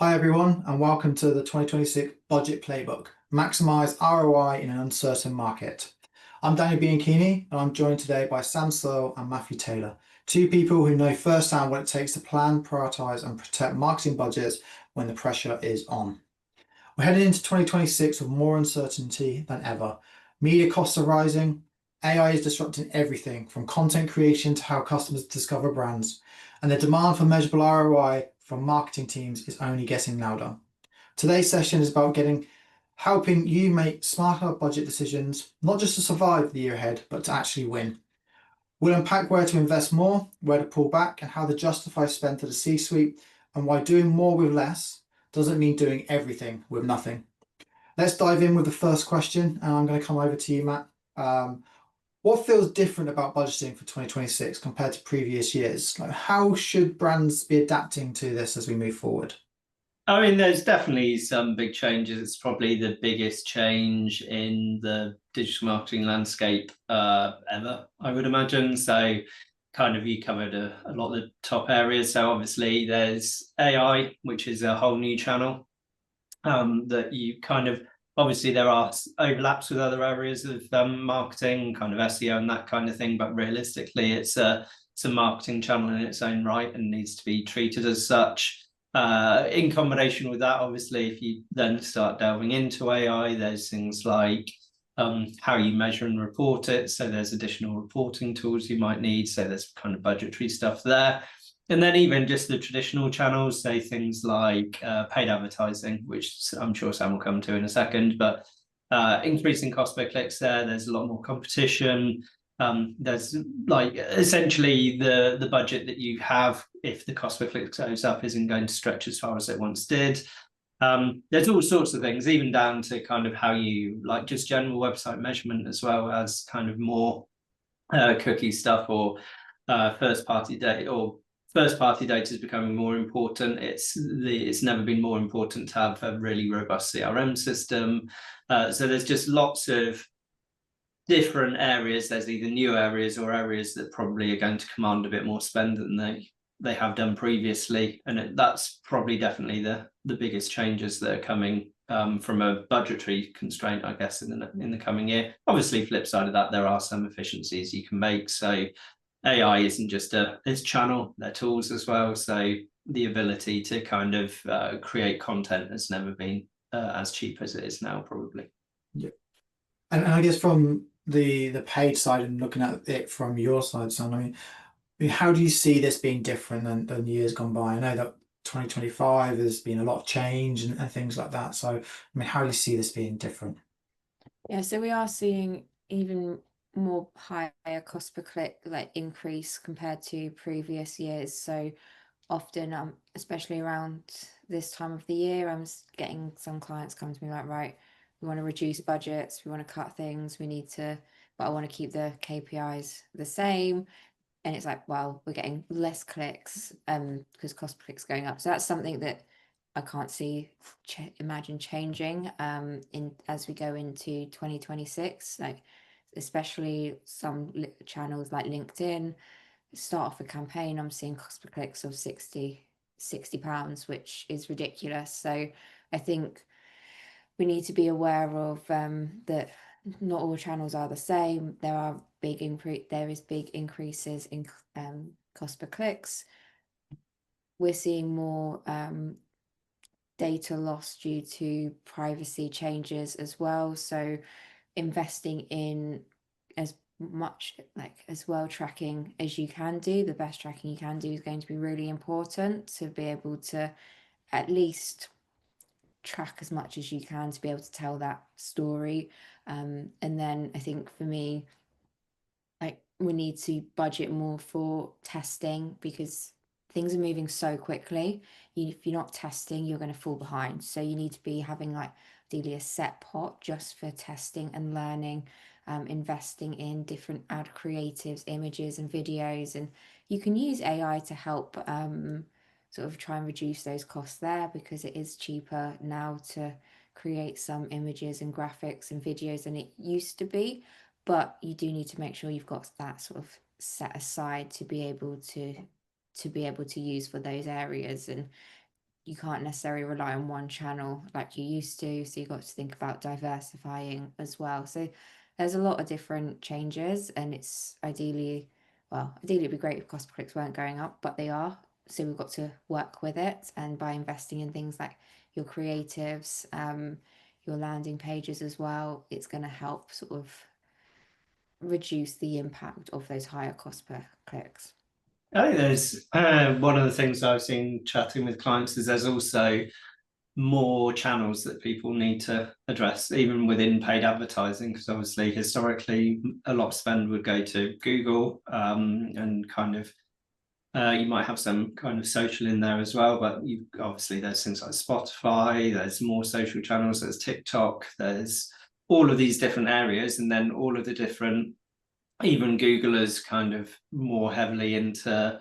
Hi everyone, and welcome to the 2026 Budget Playbook, Maximise ROI in an Uncertain Market. I'm Daniel Bianchini, and I'm joined today by Sam Searle and Matthew Taylor, two people who know firsthand what it takes to plan, prioritise and protect marketing budgets when the pressure is on. We're heading into 2026 with more uncertainty than ever. Media costs are rising, AI is disrupting everything from content creation to how customers discover brands, and the demand for measurable ROI from marketing teams is only getting louder. Today's session is about helping you make smarter budget decisions, not just to survive the year ahead, but to actually win. We'll unpack where to invest more, where to pull back, and how to justify spend to the C-suite, and why doing more with less doesn't mean doing everything with nothing. Let's dive in with the first question, and I'm going to come over to you, Matt. What feels different about budgeting for 2026 compared to previous years? Like, how should brands be adapting to this as we move forward? I mean, there's definitely some big changes. It's probably the biggest change in the digital marketing landscape ever, I would imagine. So, kind of, you covered a lot of the top areas. So, obviously, there's AI, which is a whole new channel that you kind of obviously there are overlaps with other areas of marketing, kind of SEO and that kind of thing. But realistically, it's a marketing channel in its own right and needs to be treated as such. In combination with that, obviously, if you then start delving into AI, there's things like how you measure and report it. So there's additional reporting tools you might need. So there's kind of budgetary stuff there. And then even just the traditional channels, say things like paid advertising, which I'm sure Sam will come to in a second, but increasing cost per clicks there. There's a lot more competition. There's like essentially the budget that you have if the cost per click goes up isn't going to stretch as far as it once did. There's all sorts of things, even down to kind of how you like just general website measurement as well as kind of more cookie stuff or first party data is becoming more important. It's never been more important to have a really robust CRM system. So there's just lots of different areas. There's either new areas or areas that probably are going to command a bit more spend than they have done previously. And that's probably definitely the biggest changes that are coming from a budgetary constraint, I guess, in the coming year. Obviously, flip side of that, there are some efficiencies you can make. So AI isn't just its channel, they're tools as well. So the ability to kind of create content has never been as cheap as it is now, probably. Yeah. And I guess from the paid side and looking at it from your side, Sam, I mean, how do you see this being different than years gone by? I know that 2025 has been a lot of change and things like that. So, I mean, how do you see this being different? Yeah, so we are seeing even more higher cost per click like increase compared to previous years. So often, especially around this time of the year, I'm getting some clients come to me like, right, we want to reduce budgets, we want to cut things, but I want to keep the KPIs the same. And it's like, well, we're getting less clicks because cost per click's going up. So that's something that I can't imagine changing in as we go into 2026. Like especially some channels like LinkedIn start off a campaign. I'm seeing cost per clicks of 60 pounds, which is ridiculous. So I think we need to be aware of that not all channels are the same. There is big increases in cost per clicks. We're seeing more data loss due to privacy changes as well. So investing in as much as well tracking as you can do, the best tracking you can do is going to be really important to be able to at least track as much as you can to be able to tell that story. And then I think for me, like we need to budget more for testing because things are moving so quickly. If you're not testing, you're going to fall behind. So you need to be having like ideally a set pot just for testing and learning, investing in different ad creatives, images and videos. And you can use AI to help sort of try and reduce those costs there because it is cheaper now to create some images and graphics and videos than it used to be. But you do need to make sure you've got that sort of set aside to be able to use for those areas. And you can't necessarily rely on one channel like you used to. So you've got to think about diversifying as well. So there's a lot of different changes, and it's ideally it'd be great if cost per clicks weren't going up, but they are. So we've got to work with it, and by investing in things like your creatives, your landing pages as well, it's going to help sort of reduce the impact of those higher cost per clicks. I think there's one of the things I've seen chatting with clients is there's also more channels that people need to address, even within paid advertising, because obviously historically a lot of spend would go to Google, and kind of you might have some kind of social in there as well, but you obviously there's things like Spotify, there's more social channels, there's TikTok, there's all of these different areas, and then all of the different, even Google is kind of more heavily into,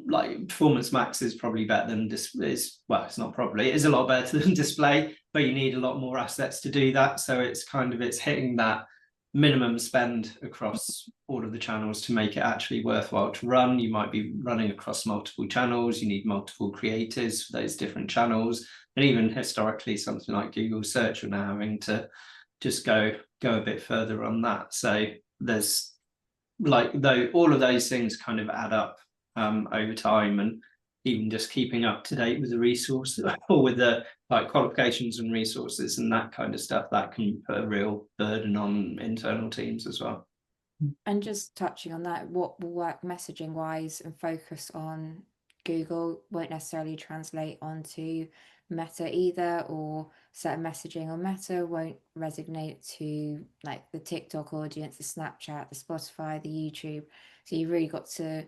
like, Performance Max is probably better than it's not probably, it is a lot better than display, but you need a lot more assets to do that. So it's kind of, it's hitting that minimum spend across all of the channels to make it actually worthwhile to run. You might be running across multiple channels, you need multiple creators for those different channels, and even historically something like Google search are now having to just go a bit further on that. So there's, like, though all of those things kind of add up over time, and even just keeping up to date with the resources or with the like qualifications and resources and that kind of stuff, that can put a real burden on internal teams as well. And just touching on that, what will work messaging wise and focus on Google won't necessarily translate onto Meta either, or certain messaging on Meta won't resonate to like the TikTok audience, the Snapchat, the Spotify, the YouTube. So you really got to,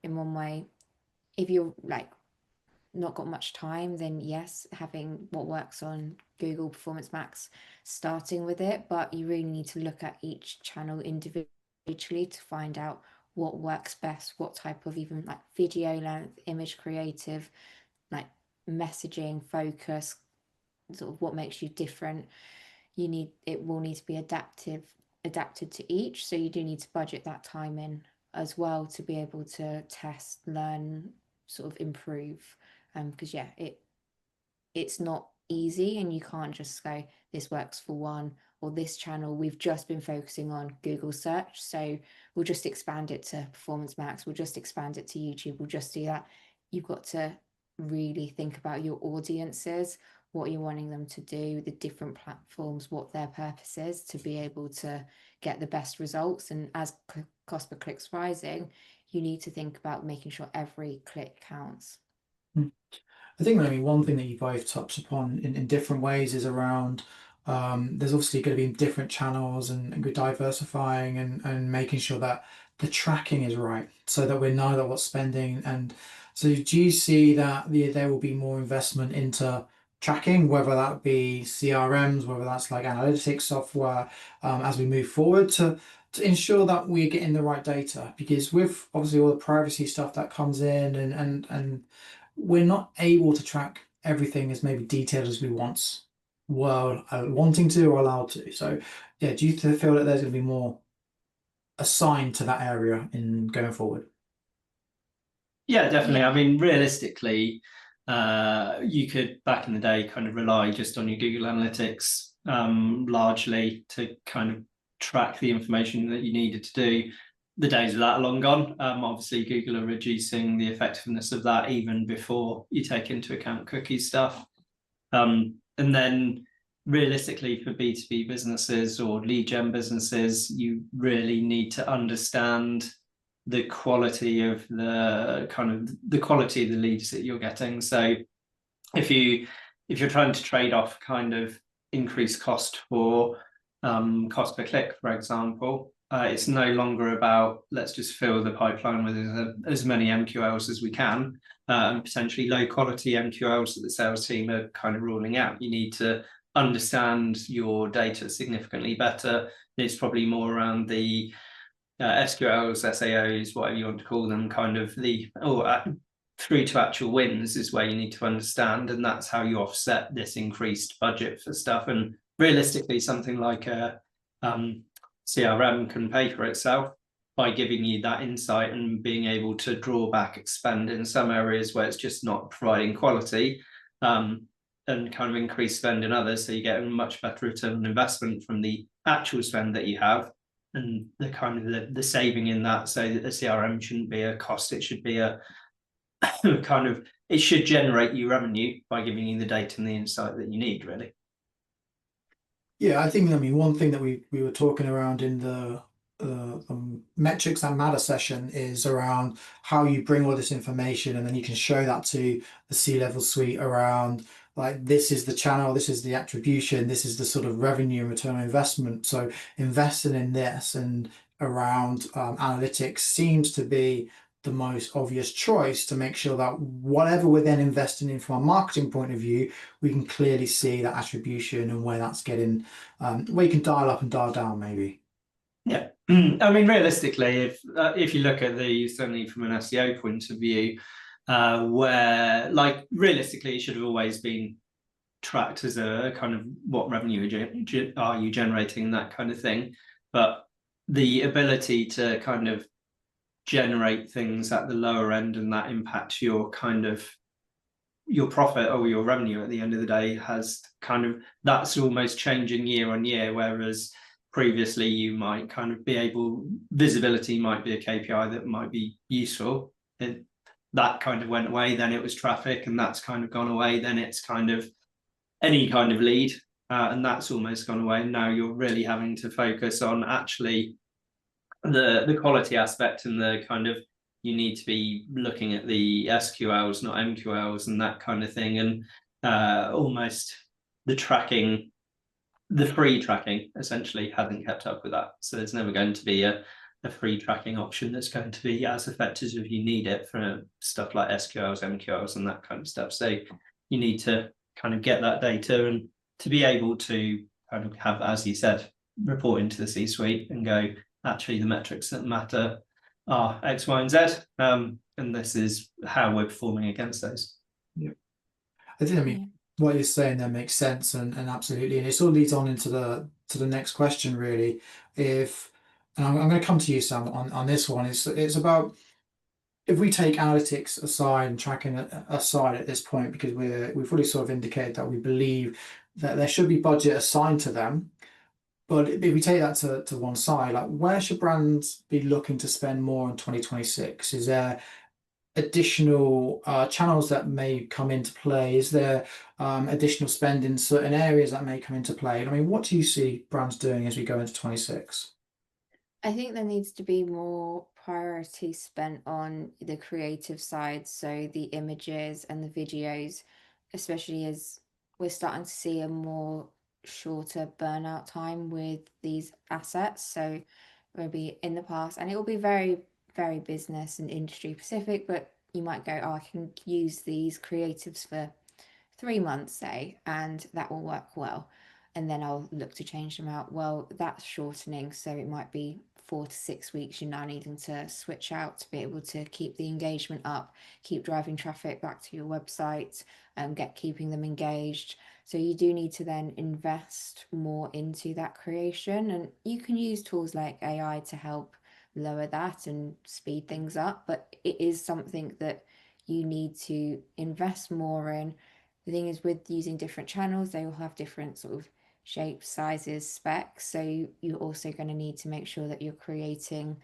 in one way, if you're like not got much time, then yes, having what works on Google Performance Max, starting with it, but you really need to look at each channel individually to find out what works best, what type of even like video length, image creative, like messaging focus, sort of what makes you different. It will need to be adapted to each. So you do need to budget that time in as well to be able to test, learn, sort of improve. Because it's not easy, and you can't just go, this works for one, or this channel we've just been focusing on Google search, so we'll just expand it to Performance Max, we'll just expand it to YouTube, we'll just do that. You've got to really think about your audiences, what you're wanting them to do, the different platforms, what their purpose is, to be able to get the best results. And as cost per click's rising, you need to think about making sure every click counts. I think maybe one thing that you both touched upon in different ways is around there's obviously going to be different channels, and we're diversifying and making sure that the tracking is right so that we know that what's spending. And so do you see that there will be more investment into tracking, whether that be CRMs, whether that's like analytics software, as we move forward to ensure that we're getting the right data? Because with obviously all the privacy stuff that comes in, and we're not able to track everything as maybe detailed as we once were wanting to or allowed to. So yeah, do you feel that there's going to be more assigned to that area in going forward? Yeah, definitely. Yeah. I mean, realistically, you could back in the day kind of rely just on your Google Analytics largely to kind of track the information that you needed to do. The days of that are long gone. Obviously, Google are reducing the effectiveness of that even before you take into account cookie stuff. And then realistically, for B2B businesses or lead gen businesses, you really need to understand the quality of the quality of the leads that you're getting. So if you're trying to trade off kind of increased cost for cost per click, for example, it's no longer about let's just fill the pipeline with as many MQLs as we can, and potentially low quality MQLs that the sales team are kind of ruling out. You need to understand your data significantly better. It's probably more around the SQLs, SAOs, whatever you want to call them, kind of through to actual wins is where you need to understand, and that's how you offset this increased budget for stuff. And realistically, something like a CRM can pay for itself. by giving you that insight and being able to draw back spend in some areas where it's just not providing quality, and kind of increase spend in others, so you get a much better return on investment from the actual spend that you have, and the kind of the saving in that. So that the CRM shouldn't be a cost, it should be a kind of, it should generate you revenue by giving you the data and the insight that you need, really. Yeah, I mean, one thing that we were talking around in the metrics that matter session is around how you bring all this information, and then you can show that to the C-level suite around, like, this is the channel, this is the attribution, this is the sort of revenue and return on investment. So investing in this and around analytics seems to be the most obvious choice to make sure that whatever we're then investing in from a marketing point of view, we can clearly see that attribution and where that's getting, where you can dial up and dial down maybe. Yeah, I mean, realistically, if you look at the, certainly from an SEO point of view, where, like, realistically, it should have always been tracked as a kind of what revenue are you generating, that kind of thing. But the ability to kind of generate things at the lower end and that impacts your kind of your profit or your revenue at the end of the day, has kind of, that's almost changing year on year, whereas previously you might kind of be able, visibility might be a KPI that might be useful. That kind of went away. Then it was traffic, and that's kind of gone away. Then it's kind of any kind of lead, and that's almost gone away. Now you're really having to focus on actually the quality aspect, and the kind of, you need to be looking at the SQLs, not MQLs, and that kind of thing, and almost the tracking, the free tracking essentially hasn't kept up with that. So there's never going to be a free tracking option that's going to be as effective if you need it for stuff like SQLs, MQLs, and that kind of stuff. So you need to kind of get that data, and to be able to kind of have, as you said, report into the C-suite and go, actually the metrics that matter are X, Y, and Z, and this is how we're performing against those. Yeah, I mean, what you're saying there makes sense, and absolutely, and it sort of leads on into the next question, really. And I'm going to come to you, Sam, on this one. It's about, if we take analytics aside and tracking aside at this point, because we've already sort of indicated that we believe that there should be budget assigned to them. But if we take that to one side, like, where should brands be looking to spend more in 2026? Is there additional channels that may come into play? Is there additional spend in certain areas that may come into play? I mean, what do you see brands doing as we go into 26? I think there needs to be more priority spent on the creative side, so the images and the videos, especially as we're starting to see a more shorter burnout time with these assets. So maybe in the past, and it will be very, very business and industry specific, but you might go, oh, I can use these creatives for 3 months, say, and that will work well. And then I'll look to change them out. Well, that's shortening. So it might be 4 to 6 weeks you're now needing to switch out to be able to keep the engagement up, keep driving traffic back to your website, and keeping them engaged. So you do need to then invest more into that creation. And you can use tools like AI to help lower that and speed things up. But it is something that you need to invest more in. The thing is, with using different channels, they will have different sort of shapes, sizes, specs. So you're also going to need to make sure that you're creating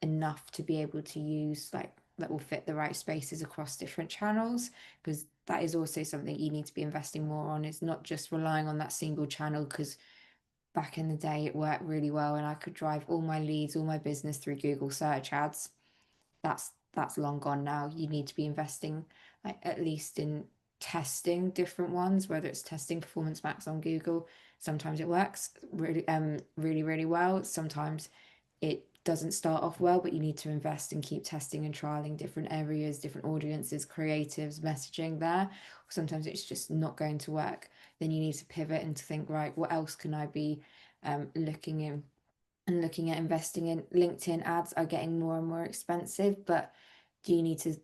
enough to be able to use, like, that will fit the right spaces across different channels, because that is also something you need to be investing more on. It's not just relying on that single channel, because back in the day it worked really well and I could drive all my leads, all my business through Google search ads. That's long gone now. You need to be investing, like, at least in testing different ones, whether it's testing Performance Max on Google. Sometimes it works really well. Sometimes it doesn't start off well, but you need to invest and keep testing and trialing different areas, different audiences, creatives, messaging there. Sometimes it's just not going to work. Then you need to pivot and to think, right, what else can I be looking in and looking at investing in? LinkedIn ads are getting more and more expensive, but do you need to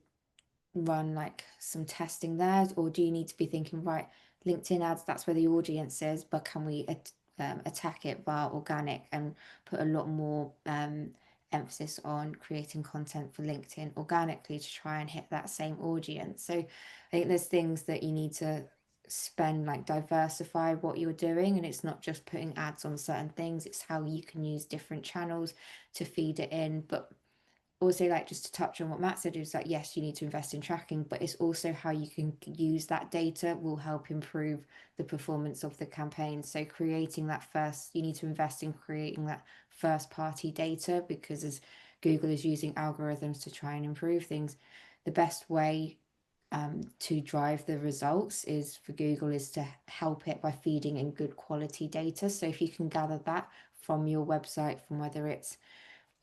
run like some testing there, or do you need to be thinking, right, LinkedIn ads, that's where the audience is, but can we attack it via organic and put a lot more emphasis on creating content for LinkedIn organically to try and hit that same audience. So I think there's things that you need to spend, like diversify what you're doing, and it's not just putting ads on certain things, it's how you can use different channels to feed it in. But also, like, just to touch on what Matt said, is that yes, you need to invest in tracking, but it's also how you can use that data will help improve the performance of the campaign. So creating that first, you need to invest in creating that first party data, because as Google is using algorithms to try and improve things, the best way to drive the results is for Google is to help it by feeding in good quality data. So if you can gather that from your website, from whether it's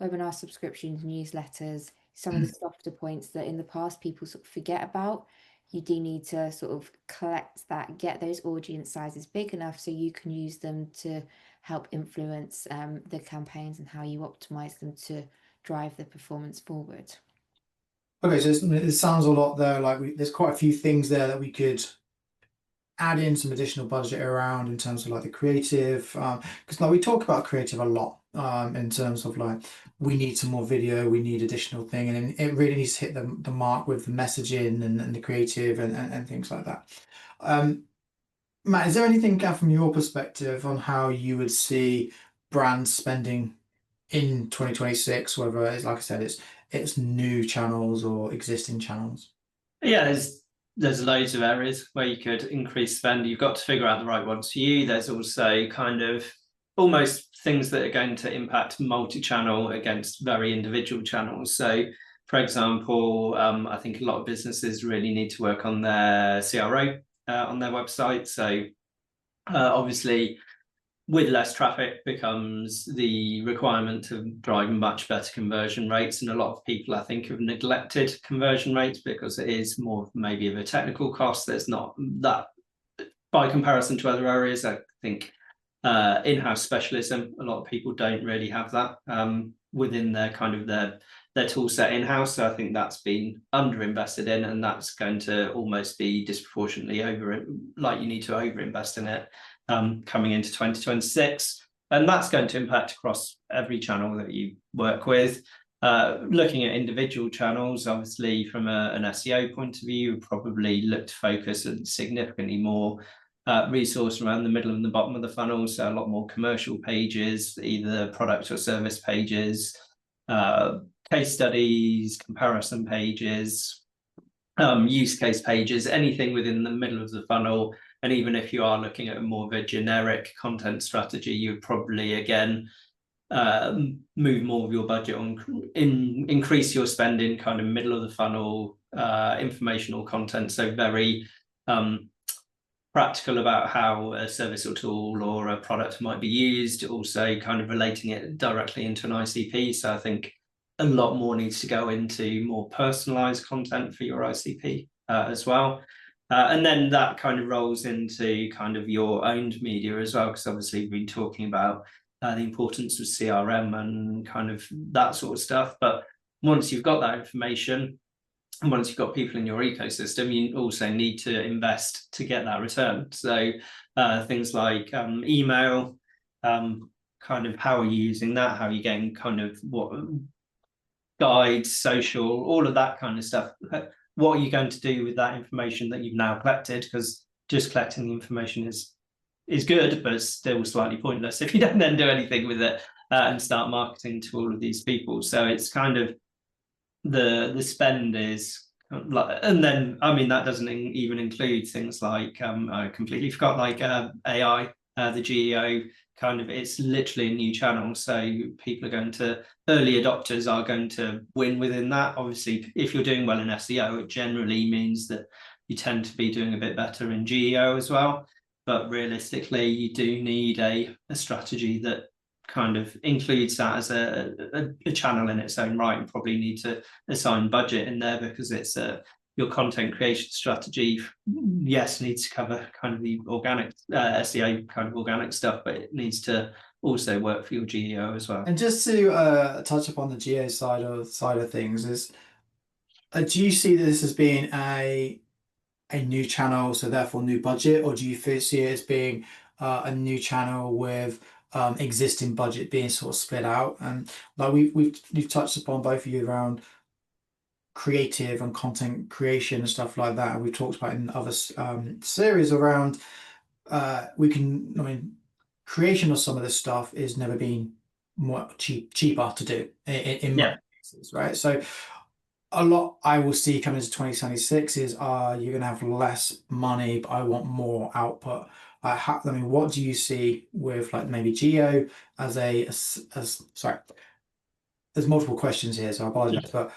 webinar subscriptions, newsletters, some of the softer points that in the past people sort of forget about, you do need to sort of collect that, get those audience sizes big enough so you can use them to help influence the campaigns and how you optimize them to drive the performance forward. Okay, so it sounds a lot there like there's quite a few things there that we could add in some additional budget around in terms of like the creative, because like we talk about creative a lot in terms of like we need some more video, we need additional thing, and it really needs to hit the mark with the messaging and the creative and things like that. Matt, is there anything from your perspective on how you would see brands spending in 2026, whether it's, like I said, it's new channels or existing channels? Yeah, there's loads of areas where you could increase spend. You've got to figure out the right ones for you. There's also kind of almost things that are going to impact multi-channel against very individual channels. So, for example, I think a lot of businesses really need to work on their CRO on their website. So, obviously, with less traffic becomes the requirement to drive much better conversion rates. And a lot of people, I think, have neglected conversion rates because it is more maybe of a technical cost. There's not that, by comparison to other areas, I think in-house specialism, a lot of people don't really have that within their kind of their tool set in-house. So I think that's been underinvested in, and that's going to almost be disproportionately like you need to overinvest in it coming into 2026. And that's going to impact across every channel that you work with. Looking at individual channels, obviously from an SEO point of view, you probably look to focus on significantly more resource around the middle and the bottom of the funnel. So a lot more commercial pages, either product or service pages, case studies, comparison pages, use case pages, anything within the middle of the funnel. And even if you are looking at more of a generic content strategy, you would probably, again, move more of your budget on, increase your spend in kind of middle of the funnel, informational content. So very practical about how a service or tool or a product might be used, also kind of relating it directly into an ICP. So I think a lot more needs to go into more personalized content for your ICP as well. And then that kind of rolls into kind of your owned media as well, because obviously we've been talking about the importance of CRM and kind of that sort of stuff. But once you've got that information, and once you've got people in your ecosystem, you also need to invest to get that return. So things like email, kind of how are you using that? How are you getting kind of what guides, social, all of that kind of stuff. What are you going to do with that information that you've now collected? Because just collecting the information is good, but it's still slightly pointless if you don't then do anything with it and start marketing to all of these people. So it's kind of the spend is like, and then I mean that doesn't even include things like I completely forgot, like AI, the GEO kind of, it's literally a new channel. So people are going to, early adopters are going to win within that. Obviously, if you're doing well in SEO, it generally means that you tend to be doing a bit better in GEO as well. But realistically, you do need a strategy that kind of includes that as a channel in its own right, and probably need to assign budget in there, because it's your content creation strategy, yes, needs to cover kind of the organic SEO kind of organic stuff, but it needs to also work for your GEO as well. And just to touch upon the GEO side of things, is do you see this as being a new channel, so therefore new budget, or do you see it as being a new channel with existing budget being sort of split out. And like we've touched upon, both of you, around creative and content creation and stuff like that. And we've talked about in other series around creation of some of this stuff is never been more cheaper to do in Yeah. most cases, right? So a lot I will see coming into 2026 is you're going to have less money, but I want more output. What do you see with like maybe geo as sorry, there's multiple questions here, so I apologize, but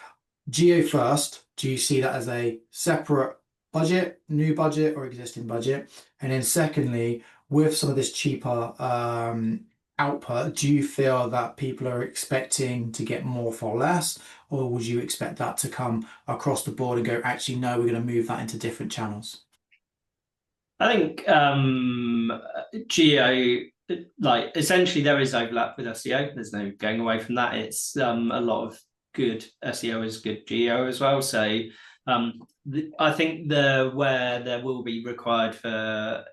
geo first, do you see that as a separate budget, new budget, or existing budget? And then secondly, with some of this cheaper output, do you feel that people are expecting to get more for less, or would you expect that to come across the board and go, actually, no, we're going to move that into different channels? I think geo, like essentially there is overlap with SEO. There's no going away from that. It's a lot of good SEO is good geo as well. So I think where there will be required for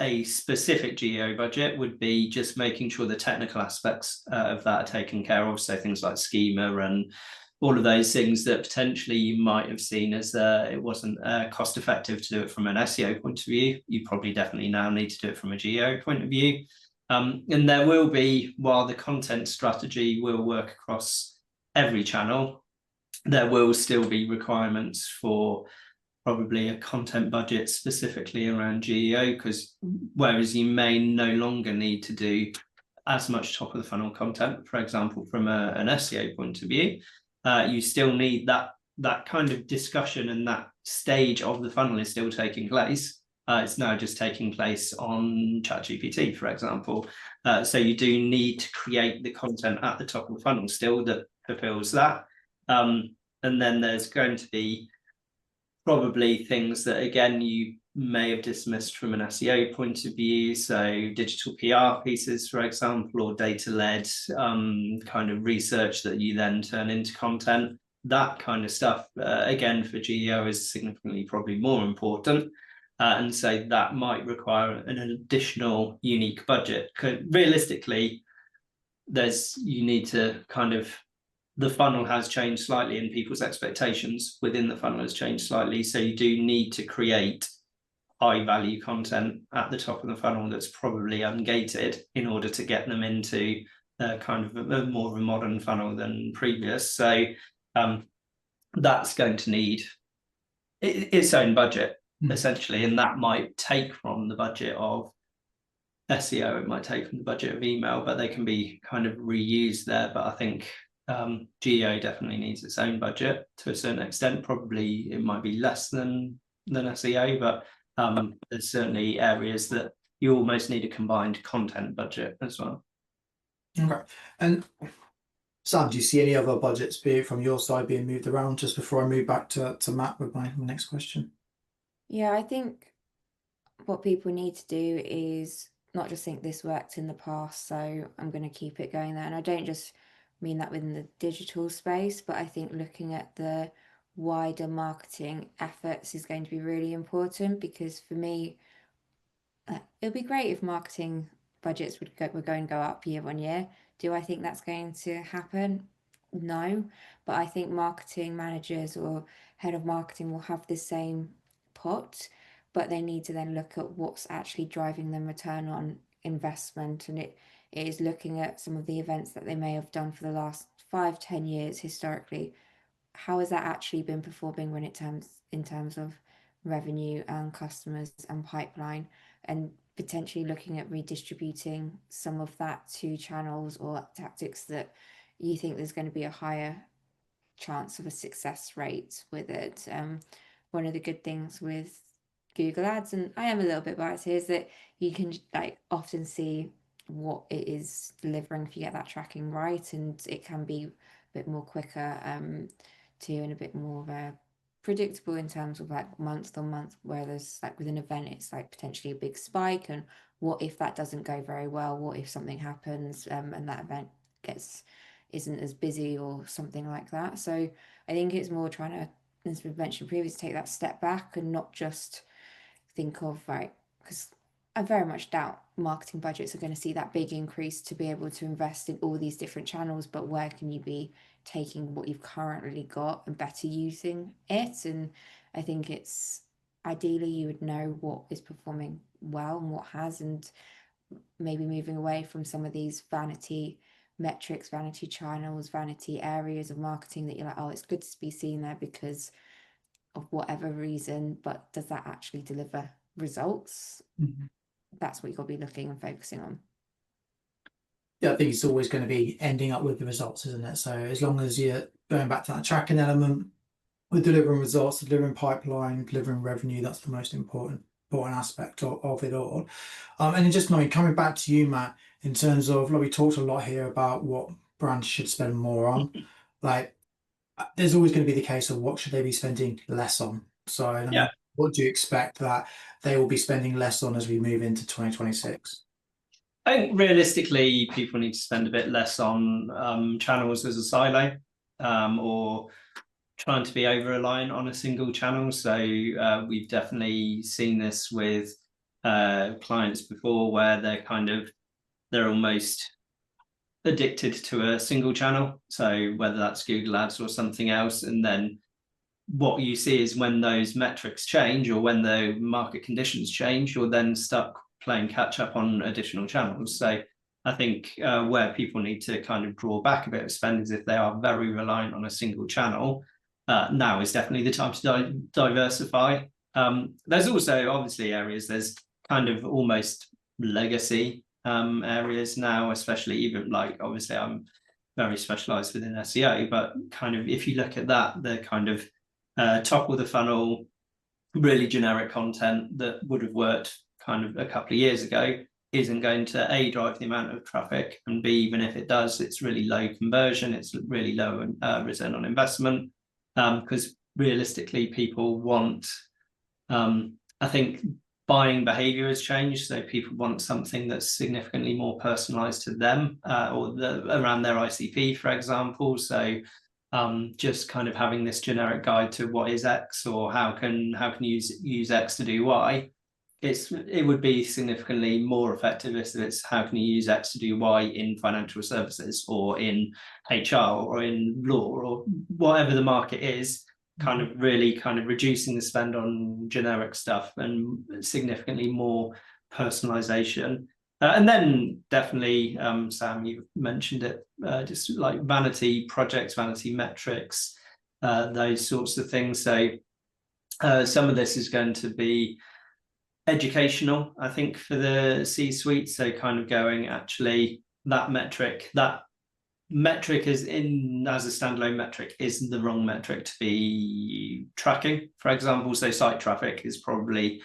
a specific geo budget would be just making sure the technical aspects of that are taken care of. So things like schema and all of those things that potentially you might have seen as it wasn't cost effective to do it from an SEO point of view. You probably definitely now need to do it from a geo point of view. And there will be, while the content strategy will work across every channel, there will still be requirements for probably a content budget specifically around GEO, because whereas you may no longer need to do as much top of the funnel content, for example, from an SEO point of view, you still need that kind of discussion, and that stage of the funnel is still taking place. It's now just taking place on ChatGPT, for example. So you do need to create the content at the top of the funnel still that fulfills that. And then there's going to be probably things that, again, you may have dismissed from an SEO point of view. So digital PR pieces, for example, or data-led kind of research that you then turn into content. That kind of stuff, again, for GEO is significantly probably more important. And so that might require an additional unique budget. Realistically, you need to kind of, the funnel has changed slightly and people's expectations within the funnel has changed slightly. So you do need to create high value content at the top of the funnel that's probably ungated in order to get them into kind of a more of a modern funnel than previous. So that's going to need its own budget, essentially, and that might take from the budget of SEO, it might take from the budget of email, but they can be kind of reused there. But I think GEO definitely needs its own budget to a certain extent. Probably it might be less than SEO, but there's certainly areas that you almost need a combined content budget as well. Okay. And Sam, do you see any other budgets from your side being moved around, just before I move back to Matt with my next question? Yeah, I think what people need to do is not just think this worked in the past, so I'm going to keep it going there. And I don't just mean that within the digital space, but I think looking at the wider marketing efforts is going to be really important, because for me, it would be great if marketing budgets were going to go up year on year. Do I think that's going to happen? No, but I think marketing managers or head of marketing will have the same pot, but they need to then look at what's actually driving them return on investment. And it is looking at some of the events that they may have done for the last 5-10 years historically. How has that actually been performing when in terms of revenue and customers and pipeline, and potentially looking at redistributing some of that to channels or tactics that you think there's going to be a higher chance of a success rate with it. One of the good things with Google Ads, and I am a little bit biased here, is that you can like often see what it is delivering if you get that tracking right, and it can be a bit more quicker too, and a bit more predictable in terms of like month on month, whereas like with an event it's like potentially a big spike, and what if that doesn't go very well, what if something happens and that event isn't as busy or something like that. So I think it's more trying to, as we've mentioned previously, take that step back and not just think of, right, because I very much doubt marketing budgets are going to see that big increase to be able to invest in all these different channels, but where can you be taking what you've currently got and better using it? And I think it's ideally you would know what is performing well and what has, and maybe moving away from some of these vanity metrics, vanity channels, vanity areas of marketing that you're like, oh, it's good to be seen there because of whatever reason, but does that actually deliver results? That's what you've got to be looking and focusing on. Yeah, I think it's always going to be ending up with the results, isn't it? So as long as you're going back to that tracking element, we're delivering results, delivering pipeline, delivering revenue, that's the most important aspect of it all. And then just coming back to you, Matt, in terms of, like, we talked a lot here about what brands should spend more on. Like, there's always going to be the case of what should they be spending less on. So I mean, what do you expect that they will be spending less on as we move into 2026? I think realistically, people need to spend a bit less on channels as a silo, or trying to be over reliant on a single channel. So we've definitely seen this with clients before, where they're almost addicted to a single channel. So whether that's Google Ads or something else, and then what you see is when those metrics change or when the market conditions change, you're then stuck playing catch up on additional channels. So I think where people need to kind of draw back a bit of spend is if they are very reliant on a single channel. Now is definitely the time to diversify. There's also obviously areas, there's kind of almost legacy areas now, especially even like, obviously I'm very specialized within SEO, but kind of if you look at that, the kind of top of the funnel, really generic content that would have worked kind of a couple of years ago isn't going to A, drive the amount of traffic, and B, even if it does, it's really low conversion, it's really low return on investment, because realistically people want, I think buying behavior has changed, so people want something that's significantly more personalized to them, or around their ICP, for example. So just kind of having this generic guide to what is X, or how can you use X to do Y. It would be significantly more effective if it's how can you use X to do Y in financial services or in HR or in law or whatever the market is, kind of really kind of reducing the spend on generic stuff and significantly more personalization. And then definitely, Sam, you mentioned it, just like vanity projects, vanity metrics, those sorts of things. So some of this is going to be educational, I think, for the C-suite. So kind of going, actually, that metric is as a standalone metric is the wrong metric to be tracking, for example. So site traffic is probably,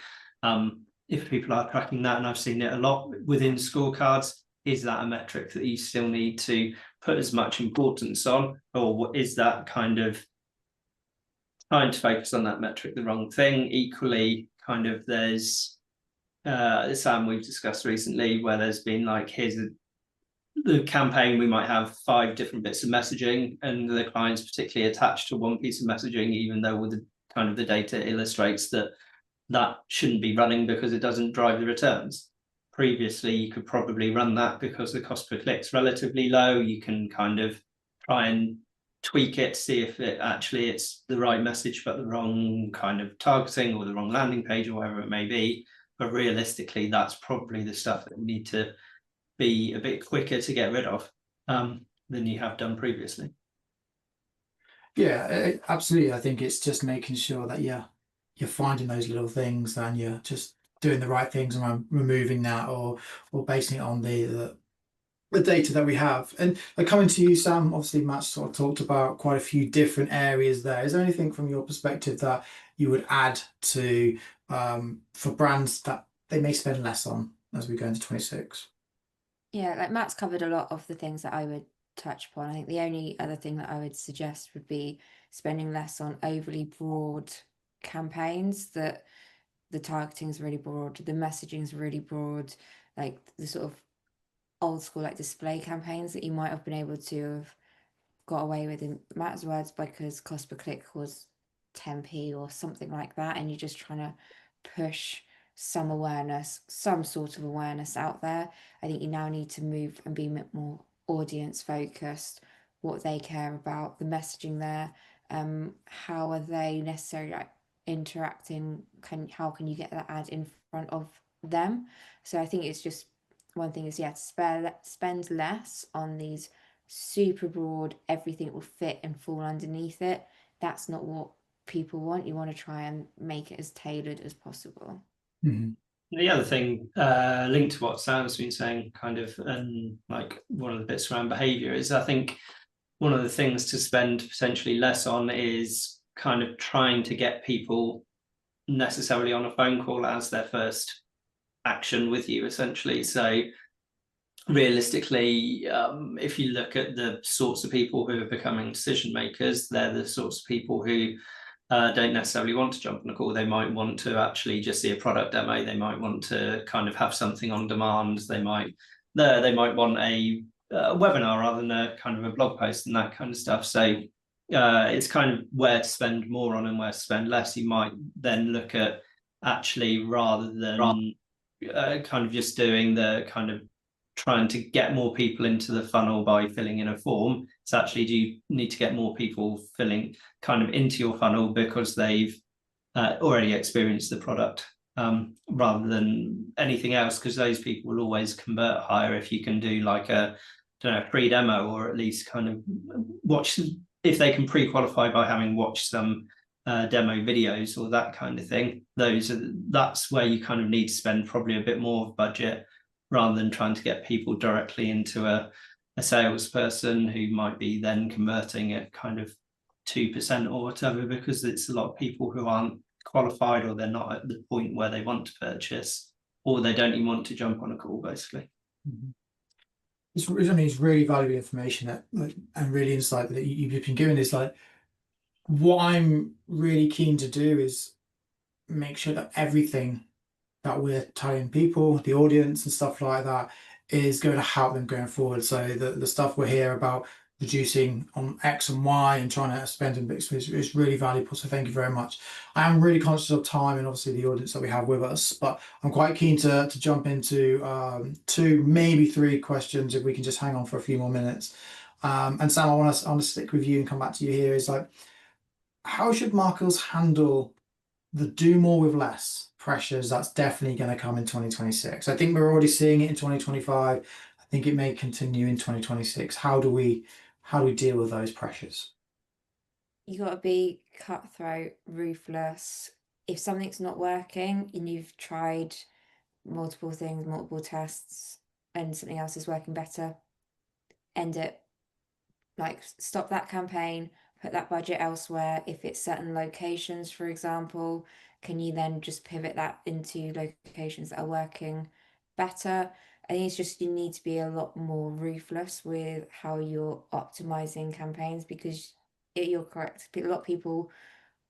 if people are tracking that, and I've seen it a lot within scorecards, is that a metric that you still need to put as much importance on, or is that kind of trying to focus on that metric the wrong thing? Equally, kind of there's Sam, we've discussed recently, where there's been like, here's the campaign, we might have 5 different bits of messaging, and the client's particularly attached to one piece of messaging, even though with the kind of the data illustrates that shouldn't be running because it doesn't drive the returns. Previously, you could probably run that because the cost per click is relatively low. You can kind of try and tweak it, see if it's the right message but the wrong kind of targeting, or the wrong landing page, or whatever it may be. But realistically, that's probably the stuff that we need to be a bit quicker to get rid of than you have done previously. Yeah, absolutely. I think it's just making sure that you're finding those little things and you're just doing the right things and removing that, or basing it on the data that we have. And coming to you, Sam, obviously Matt sort of talked about quite a few different areas there. Is there anything from your perspective that you would add to for brands that they may spend less on as we go into 26? Yeah, like Matt's covered a lot of the things that I would touch upon. I think the only other thing that I would suggest would be spending less on overly broad campaigns, that the targeting is really broad, the messaging is really broad, like the sort of old school like display campaigns that you might have been able to have got away with, in Matt's words, because cost per click was 10p or something like that, and you're just trying to push some awareness, some sort of awareness out there. I think you now need to move and be a bit more audience focused, what they care about, the messaging there, how are they necessarily like interacting, how can you get that ad in front of them? So I think it's just one thing is to spend less on these super broad, everything will fit and fall underneath it. That's not what people want. You want to try and make it as tailored as possible. Mm-hmm. The other thing linked to what Sam's been saying, kind of, and like one of the bits around behaviour is, I think one of the things to spend potentially less on is kind of trying to get people necessarily on a phone call as their first action with you, essentially. So realistically, if you look at the sorts of people who are becoming decision makers, they're the sorts of people who don't necessarily want to jump on a call. They might want to actually just see a product demo. They might want to kind of have something on demand. They might want a webinar rather than a kind of a blog post and that kind of stuff. So it's kind of where to spend more on and where to spend less. You might then look at actually, rather than kind of just doing the kind of trying to get more people into the funnel by filling in a form, it's actually, do you need to get more people filling kind of into your funnel because they've already experienced the product, rather than anything else, because those people will always convert higher if you can do like a, I don't know, free demo, or at least kind of watch, if they can pre-qualify by having watched some demo videos or that kind of thing. That's where you kind of need to spend probably a bit more of budget, rather than trying to get people directly into a salesperson who might be then converting at kind of 2% or whatever, because it's a lot of people who aren't qualified, or they're not at the point where they want to purchase, or they don't even want to jump on a call, basically. Mm-hmm. It's really valuable information that, like, and really insight that you've been given. Is like, what I'm really keen to do is make sure that everything that we're telling people, the audience and stuff like that, is going to help them going forward. So the stuff we're here about reducing on X and Y and trying to spend in bits is really valuable. So thank you very much. I am really conscious of time and obviously the audience that we have with us, but I'm quite keen to jump into 2, maybe 3 questions if we can just hang on for a few more minutes. And Sam, I want to stick with you and come back to you here. Is like, how should marketers handle the do more with less pressures that's definitely going to come in 2026? I think we're already seeing it in 2025. I think it may continue in 2026. How do we deal with those pressures? You got to be cutthroat, ruthless. If something's not working and you've tried multiple things, multiple tests, and something else is working better, end it. Like, stop that campaign, put that budget elsewhere. If it's certain locations, for example, can you then just pivot that into locations that are working better? I think it's just, you need to be a lot more ruthless with how you're optimizing campaigns, because you're correct. A lot of people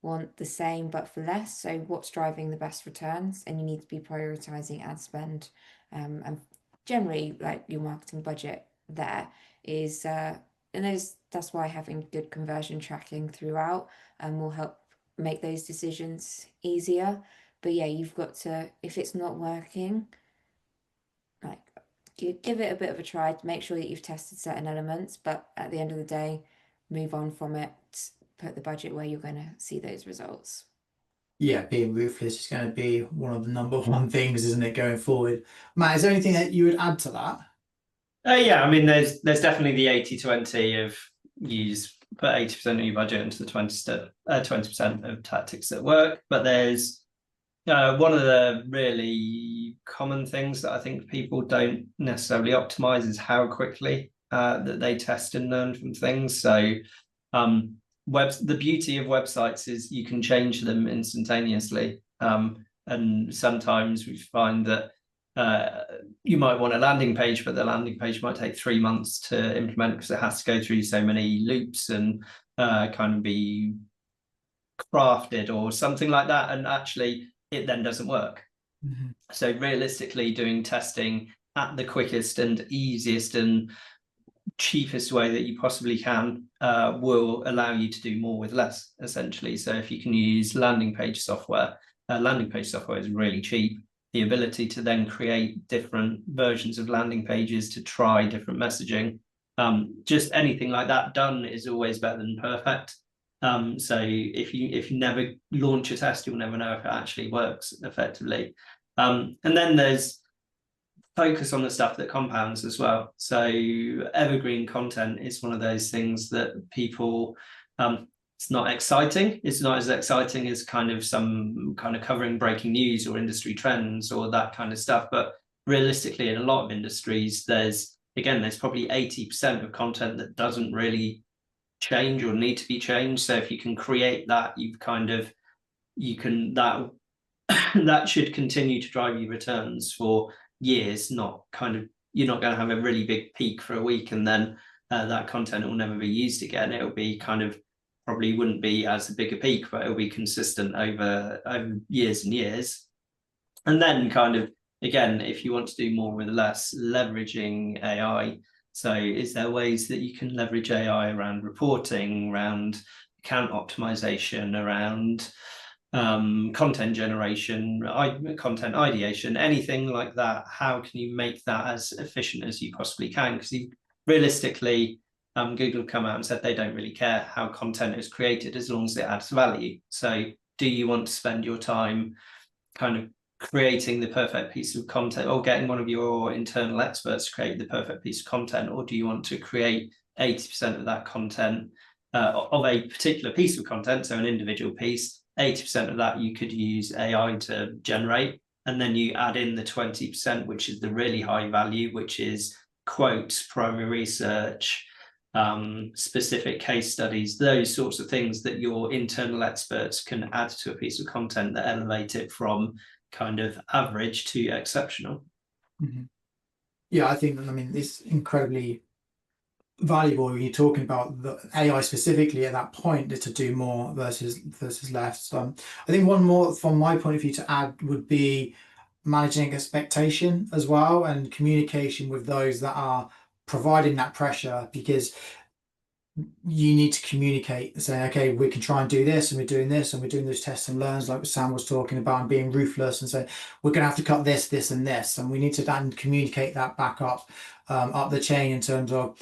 want the same but for less. So what's driving the best returns? And you need to be prioritizing ad spend, and generally, like, your marketing budget there is and that's why having good conversion tracking throughout will help make those decisions easier. But yeah, you've got to, if it's not working, like, give it a bit of a try to make sure that you've tested certain elements, but at the end of the day, move on from it, put the budget where you're going to see those results. Yeah, being ruthless is going to be one of the #1 things, isn't it, going forward? Matt, is there anything that you would add to that? Yeah, I mean, there's definitely the 80-20 of put 80% of your budget into the 20% of tactics that work. But there's one of the really common things that I think people don't necessarily optimize is how quickly that they test and learn from things. So the beauty of websites is you can change them instantaneously. And sometimes we find that you might want a landing page, but the landing page might take 3 months to implement because it has to go through so many loops and kind of be crafted or something like that. And actually, it then doesn't work. Mm-hmm. So realistically, doing testing at the quickest and easiest and cheapest way that you possibly can will allow you to do more with less, essentially. So if you can use landing page software is really cheap. the ability to then create different versions of landing pages to try different messaging. Just anything like that done is always better than perfect. So if you never launch a test, you'll never know if it actually works effectively. And then there's focus on the stuff that compounds as well. So evergreen content is one of those things that people, it's not exciting. It's not as exciting as kind of some kind of covering breaking news or industry trends or that kind of stuff. But realistically, in a lot of industries, there's probably 80% of content that doesn't really change or need to be changed. So if you can create that, that should continue to drive you returns for years, not kind of, you're not going to have a really big peak for a week and then that content will never be used again. It'll be kind of, probably wouldn't be as big a peak, but it'll be consistent over years and years. And then kind of, again, if you want to do more with less, leveraging AI. So is there ways that you can leverage AI around reporting, around account optimization, around content generation, content ideation, anything like that? How can you make that as efficient as you possibly can? Because realistically, Google have come out and said they don't really care how content is created as long as it adds value. So do you want to spend your time kind of creating the perfect piece of content or getting one of your internal experts to create the perfect piece of content, or do you want to create 80% of that content of a particular piece of content, so an individual piece, 80% of that you could use AI to generate, and then you add in the 20%, which is the really high value, which is quotes, primary research, specific case studies, those sorts of things that your internal experts can add to a piece of content that elevate it from kind of average to exceptional. Mm-hmm. Yeah, I mean, it's incredibly valuable when you're talking about the AI specifically at that point, is to do more versus less. I think one more from my point of view to add would be managing expectation as well, and communication with those that are providing that pressure, because you need to communicate and say, okay, we can try and do this, and we're doing this, and we're doing those tests and learns like Sam was talking about, and being ruthless and say we're going to have to cut this, this and this, and we need to then communicate that back up the chain in terms of,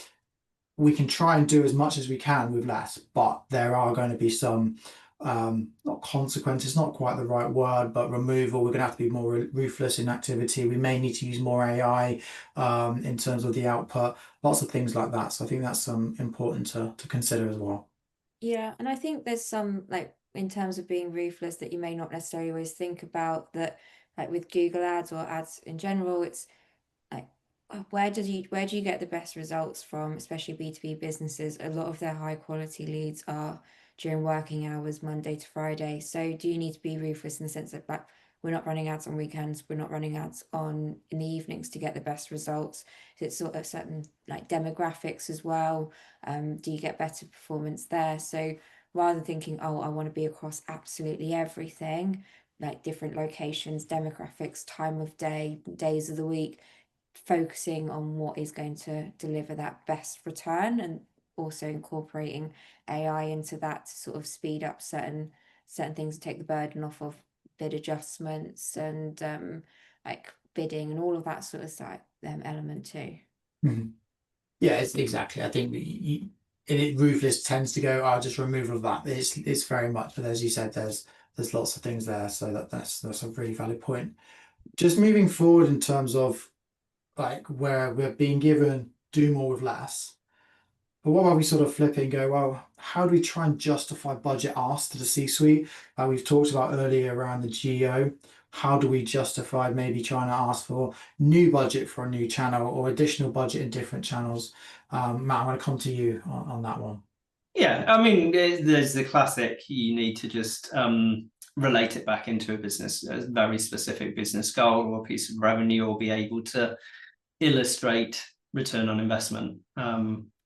we can try and do as much as we can with less, but there are going to be some not consequences, not quite the right word, but removal. We're going to have to be more ruthless in activity. We may need to use more AI in terms of the output, lots of things like that. So I think that's important to consider as well. Yeah, and I think there's some, like, in terms of being ruthless, that you may not necessarily always think about, that like with Google ads or ads in general, it's like, where do you get the best results from, especially B2B businesses? A lot of their high quality leads are during working hours, Monday to Friday. So do you need to be ruthless in the sense that, like, we're not running ads on weekends, we're not running ads in the evenings to get the best results? It's sort of certain like demographics as well. Do you get better performance there? So rather than thinking, oh, I want to be across absolutely everything, like different locations, demographics, time of day, days of the week, focusing on what is going to deliver that best return, and also incorporating AI into that to sort of speed up certain things, take the burden off of bid adjustments and like bidding and all of that sort of side element too. Mm-hmm. Yeah, it's exactly. I think ruthless tends to go, just removal of that. It's very much, but as you said, there's lots of things there. So that's a really valid point. Just moving forward in terms of like where we're being given do more with less. But what about we sort of flip it and go, well, how do we try and justify budget ask to the C-suite? We've talked about earlier around the GEO. How do we justify maybe trying to ask for new budget for a new channel or additional budget in different channels? Matt, I'm going to come to you on that one. Yeah, I mean, there's the classic, you need to just relate it back into a very specific business goal or piece of revenue, or be able to illustrate return on investment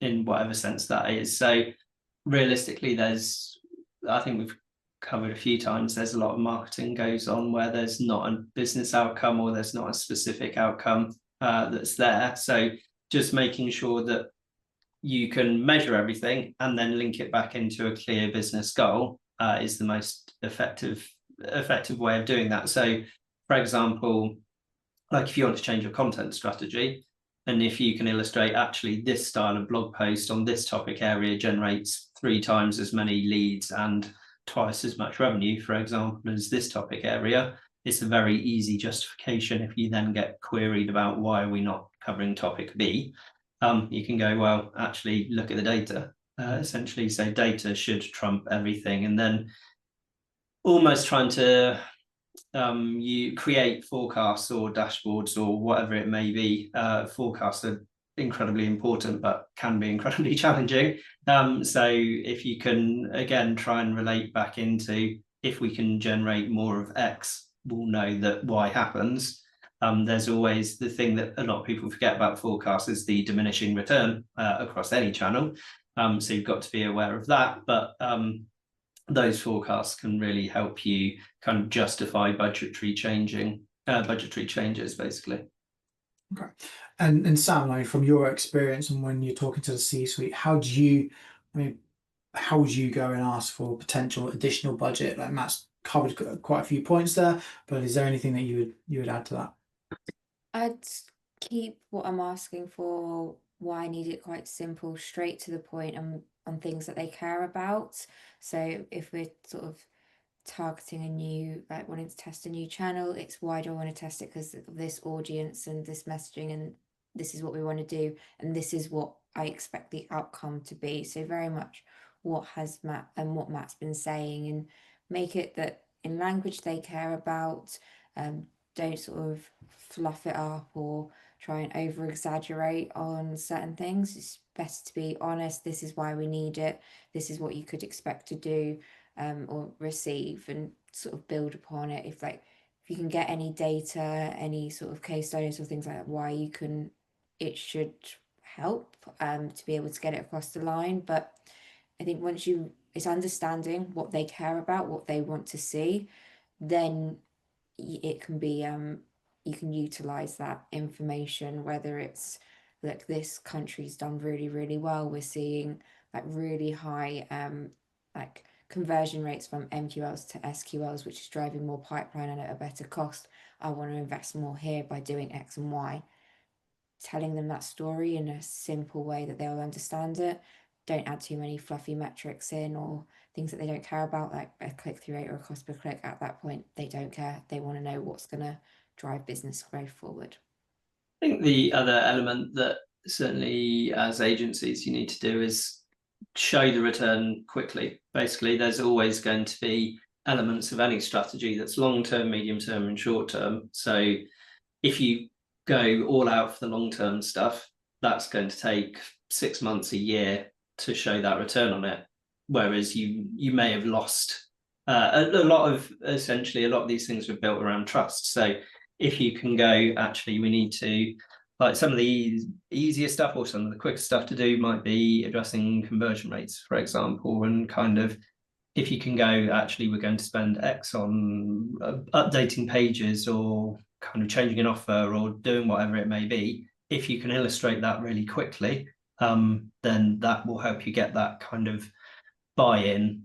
in whatever sense that is. So realistically, I think we've covered a few times, there's a lot of marketing goes on where there's not a business outcome, or there's not a specific outcome that's there. So just making sure that you can measure everything and then link it back into a clear business goal is the most effective way of doing that. So for example, like if you want to change your content strategy, and if you can illustrate actually this style of blog post on this topic area generates 3 times as many leads and twice as much revenue, for example, as this topic area, it's a very easy justification. If you then get queried about why are we not covering topic B, you can go, well, actually look at the data, essentially say data should trump everything, and then almost trying to you create forecasts or dashboards or whatever it may be. Forecasts are incredibly important, but can be incredibly challenging. So if you can, again, try and relate back into, if we can generate more of X, we'll know that Y happens. There's always the thing that a lot of people forget about forecasts is the diminishing return across any channel. So you've got to be aware of that. But those forecasts can really help you kind of justify budgetary changes, basically. Okay. And Sam, like from your experience and when you're talking to the C-suite, how would you go and ask for potential additional budget? Like Matt's covered quite a few points there, but is there anything that you would add to that? I'd keep what I'm asking for, why I need it, quite simple, straight to the point, and on things that they care about. So if we're sort of targeting a new, like wanting to test a new channel, it's why do I want to test it? Because of this audience and this messaging, and this is what we want to do, and this is what I expect the outcome to be. So very much what Matt's been saying, and make it that in language they care about. Don't sort of fluff it up or try and over exaggerate on certain things. It's best to be honest. This is why we need it. This is what you could expect to do or receive, and sort of build upon it. If you can get any data, any sort of case studies or things like that, why it should help to be able to get it across the line. But I think it's understanding what they care about, what they want to see, then it can be you can utilize that information, whether it's like this country's done really, really well. We're seeing like really high like conversion rates from MQLs to SQLs, which is driving more pipeline and at a better cost. I want to invest more here by doing X and Y. Telling them that story in a simple way that they'll understand it. Don't add too many fluffy metrics in or things that they don't care about, like a click-through rate or a cost per click. At that point, they don't care. They want to know what's going to drive business growth forward. I think the other element that certainly as agencies you need to do is show the return quickly. Basically, there's always going to be elements of any strategy that's long-term, medium-term, and short-term. So if you go all out for the long-term stuff, that's going to take 6 months, a year to show that return on it. Whereas you may have lost a lot of these things were built around trust. So if you can go, actually, we need to, like some of the easier stuff or some of the quicker stuff to do might be addressing conversion rates, for example, and kind of, if you can go, actually, we're going to spend X on updating pages or kind of changing an offer or doing whatever it may be, if you can illustrate that really quickly, then that will help you get that kind of buy-in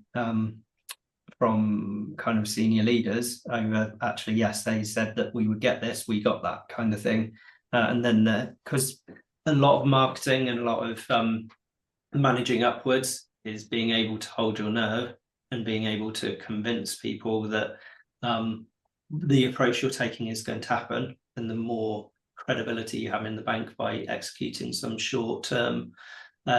from kind of senior leaders over, actually, yes, they said that we would get this, we got that kind of thing. And then because a lot of marketing and a lot of managing upwards is being able to hold your nerve and being able to convince people that the approach you're taking is going to happen, and the more credibility you have in the bank by executing some short-term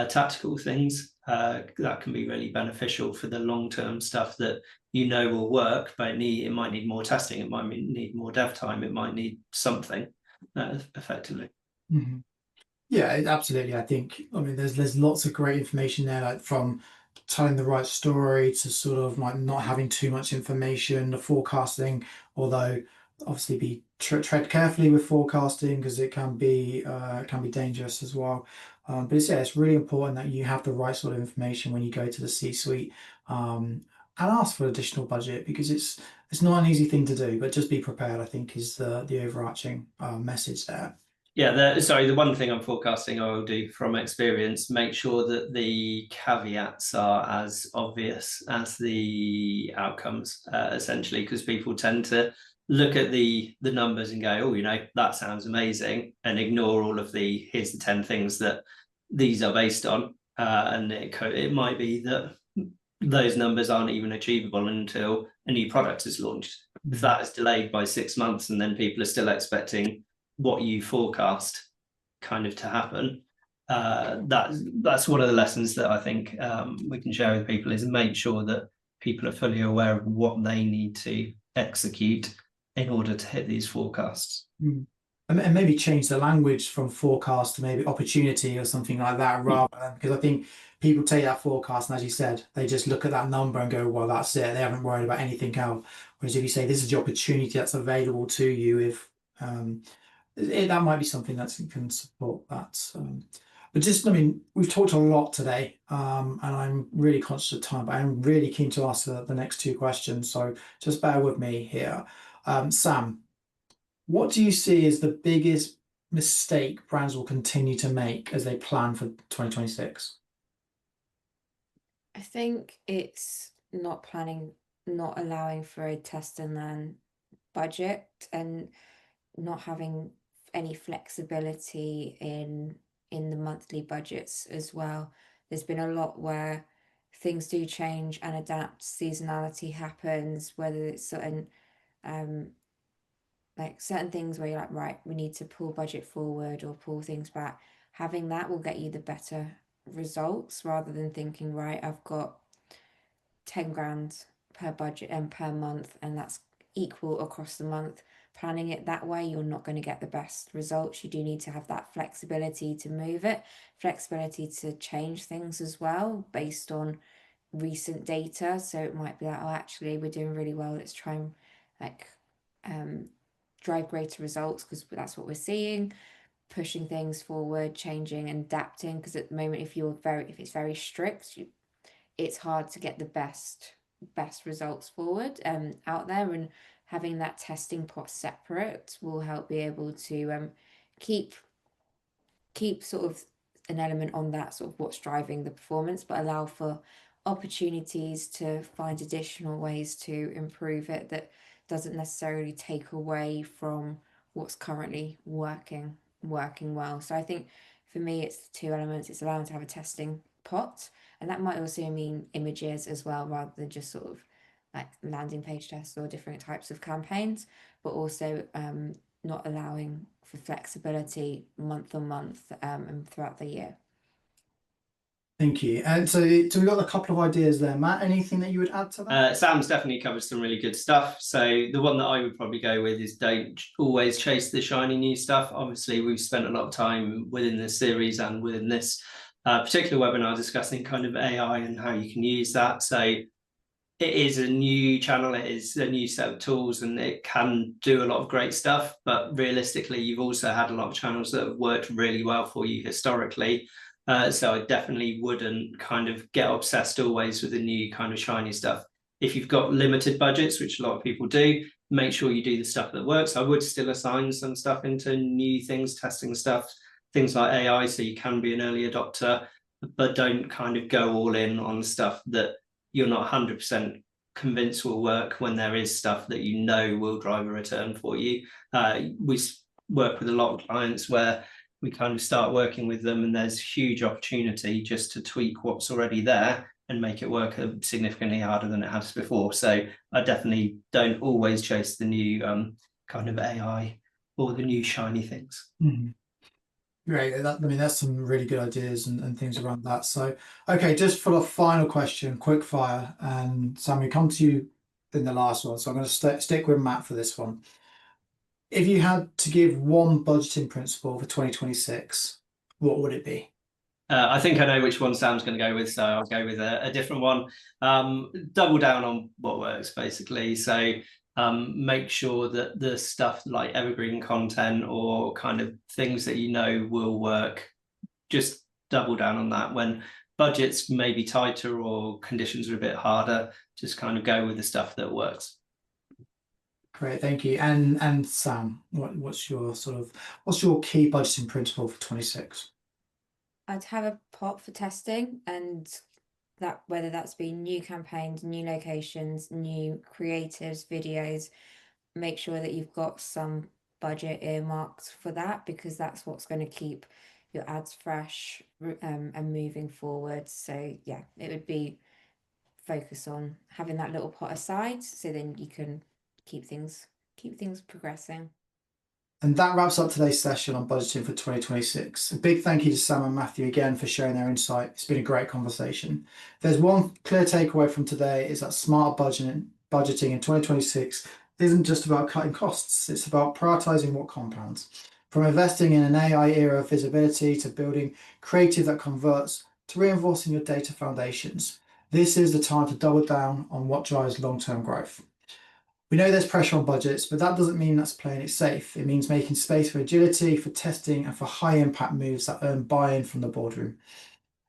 tactical things, that can be really beneficial for the long-term stuff that will work, but it might need more testing, it might need more dev time, it might need something effectively. Mm-hmm. Yeah, absolutely. I think, there's lots of great information there, like from telling the right story to sort of like not having too much information, the forecasting, although obviously be tread carefully with forecasting because it can be dangerous as well. But it's really important that you have the right sort of information when you go to the C-suite and ask for additional budget, because it's not an easy thing to do, but just be prepared, I think, is the overarching message there. Yeah, the one thing I'm forecasting I will do from experience, make sure that the caveats are as obvious as the outcomes, essentially, because people tend to look at the numbers and go, oh, you know, that sounds amazing, and ignore all of the here's the 10 things that these are based on, and it might be that those numbers aren't even achievable until a new product is launched. If that is delayed by 6 months and then people are still expecting what you forecast kind of to happen, that's one of the lessons that I think we can share with people, is make sure that people are fully aware of what they need to execute in order to hit these forecasts. And maybe change the language from forecast to maybe opportunity or something like that, rather than, because I think people take that forecast and, as you said, they just look at that number and go, well, that's it. They haven't worried about anything else. Whereas if you say this is the opportunity that's available to you, if that might be something that can support that. But just, I mean, we've talked a lot today, and I'm really conscious of time, but I'm really keen to ask the next 2 questions. So just bear with me here. Sam, what do you see as the biggest mistake brands will continue to make as they plan for 2026? I think it's not allowing for a test and learn budget, and not having any flexibility in the monthly budgets as well. There's been a lot where things do change and adapt, seasonality happens, whether it's certain like certain things where you're like, right, we need to pull budget forward or pull things back. Having that will get you the better results, rather than thinking, right, I've got 10 grand per budget and per month, and that's equal across the month. Planning it that way, you're not going to get the best results. You do need to have that flexibility to move it, flexibility to change things as well based on recent data. So it might be that, oh, actually we're doing really well, let's try and like drive greater results because that's what we're seeing. Pushing things forward, changing and adapting, because at the moment if it's very strict, it's hard to get the best results forward out there. And having that testing pot separate will help be able to keep sort of an element on that, sort of what's driving the performance, but allow for opportunities to find additional ways to improve it that doesn't necessarily take away from what's currently working well. So I think for me it's the 2 elements. It's allowing to have a testing pot, and that might also mean images as well, rather than just sort of like landing page tests or different types of campaigns, but also not allowing for flexibility month on month and throughout the year. Thank you. And so we've got a couple of ideas there. Matt, anything that you would add to that? Sam's definitely covered some really good stuff. So the one that I would probably go with is don't always chase the shiny new stuff. Obviously, we've spent a lot of time within this series and within this particular webinar discussing kind of AI and how you can use that. So it is a new channel, it is a new set of tools, and it can do a lot of great stuff. But realistically, you've also had a lot of channels that have worked really well for you historically. So I definitely wouldn't kind of get obsessed always with the new kind of shiny stuff. If you've got limited budgets, which a lot of people do, make sure you do the stuff that works. I would still assign some stuff into new things, testing stuff, things like AI, so you can be an early adopter, but don't kind of go all in on stuff that you're not 100% convinced will work, when there is stuff that you know will drive a return for you. We work with a lot of clients where we kind of start working with them and there's huge opportunity just to tweak what's already there and make it work significantly harder than it has before. So I definitely don't always chase the new kind of AI or the new shiny things. Great. I mean, that's some really good ideas and things around that. So, okay, just for the final question, quick fire. And Sam, we come to you in the last one. So I'm going to stick with Matt for this one. If you had to give one budgeting principle for 2026, what would it be? I think I know which one Sam's going to go with, so I'll go with a different one. Double down on what works, basically. So make sure that the stuff like evergreen content or kind of things that you know will work, just double down on that. When budgets may be tighter or conditions are a bit harder, just kind of go with the stuff that works. Great, thank you. And Sam, what's your key budgeting principle for 26? I'd have a pot for testing, and that whether that's been new campaigns, new locations, new creatives, videos, make sure that you've got some budget earmarked for that, because that's what's going to keep your ads fresh and moving forward. So yeah, it would be focus on having that little pot aside, so then you can keep things progressing. And that wraps up today's session on budgeting for 2026. A big thank you to Sam and Matthew again for sharing their insight. It's been a great conversation. If there's one clear takeaway from today, is that smart budgeting in 2026 isn't just about cutting costs, it's about prioritizing what compounds. From investing in an AI era of visibility to building creative that converts to reinforcing your data foundations. This is the time to double down on what drives long-term growth. We know there's pressure on budgets, but that doesn't mean that's playing it safe. It means making space for agility, for testing, and for high impact moves that earn buy-in from the boardroom.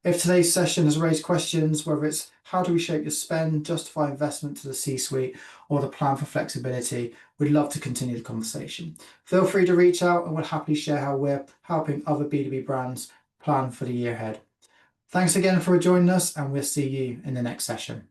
If today's session has raised questions, whether it's how do we shape your spend, justify investment to the C-suite, or the plan for flexibility, we'd love to continue the conversation. Feel free to reach out and we'll happily share how we're helping other B2B brands plan for the year ahead. Thanks again for joining us, and we'll see you in the next session.